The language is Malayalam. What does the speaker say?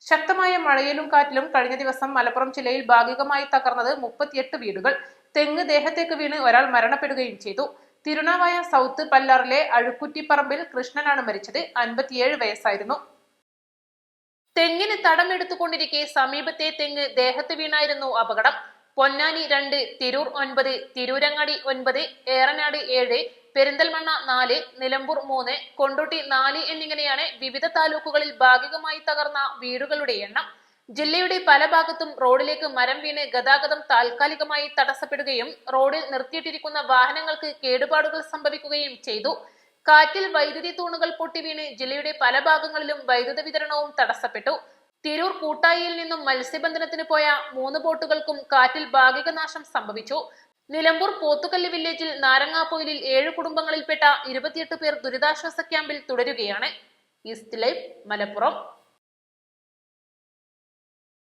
ശക്തമായ മഴയിലും കാറ്റിലും കഴിഞ്ഞ ദിവസം മലപ്പുറം ജില്ലയിൽ ഭാഗികമായി തകർന്നത് 38 വീടുകൾ. തെങ്ങ് ദേഹത്തേക്ക് വീണ് ഒരാൾ മരണപ്പെടുകയും ചെയ്തു. തിരുനാവായ സൗത്ത് പല്ലാറിലെ അഴുക്കുറ്റിപ്പറമ്പിൽ കൃഷ്ണനാണ് മരിച്ചത്. 57 വയസ്സായിരുന്നു. തെങ്ങിന് തടമെടുത്തുകൊണ്ടിരിക്കെ സമീപത്തെ തെങ്ങ് ദേഹത്ത് വീണായിരുന്നു അപകടം. പൊന്നാനി 2, തിരൂർ 9, തിരൂരങ്ങാടി 9, ഏറനാട് 7, പെരിന്തൽമണ്ണ 4, നിലമ്പൂർ 3, കൊണ്ടോട്ടി 4 എന്നിങ്ങനെയാണ് വിവിധ താലൂക്കുകളിൽ ഭാഗികമായി തകർന്ന വീടുകളുടെ എണ്ണം. ജില്ലയുടെ പല ഭാഗത്തും റോഡിലേക്ക് മരം വീണ് ഗതാഗതം താൽക്കാലികമായി തടസ്സപ്പെടുകയും റോഡിൽ നിർത്തിയിട്ടിരിക്കുന്ന വാഹനങ്ങൾക്ക് കേടുപാടുകൾ സംഭവിക്കുകയും ചെയ്തു. കാറ്റിൽ വൈദ്യുതി തൂണുകൾ പൊട്ടിവീണ് ജില്ലയുടെ പല ഭാഗങ്ങളിലും വൈദ്യുത വിതരണവും തടസ്സപ്പെട്ടു. തിരൂർ കൂട്ടായിയിൽ നിന്നും മത്സ്യബന്ധനത്തിന് പോയ 3 ബോട്ടുകൾക്കും കാറ്റിൽ ഭാഗിക നാശം സംഭവിച്ചു. നിലമ്പൂർ പോത്തുകല്ല് വില്ലേജിൽ നാരങ്ങാപ്പൊയിലിൽ 7 കുടുംബങ്ങളിൽപ്പെട്ട 28 പേർ ദുരിതാശ്വാസ ക്യാമ്പിൽ തുടരുകയാണ്. East live, Malappuram.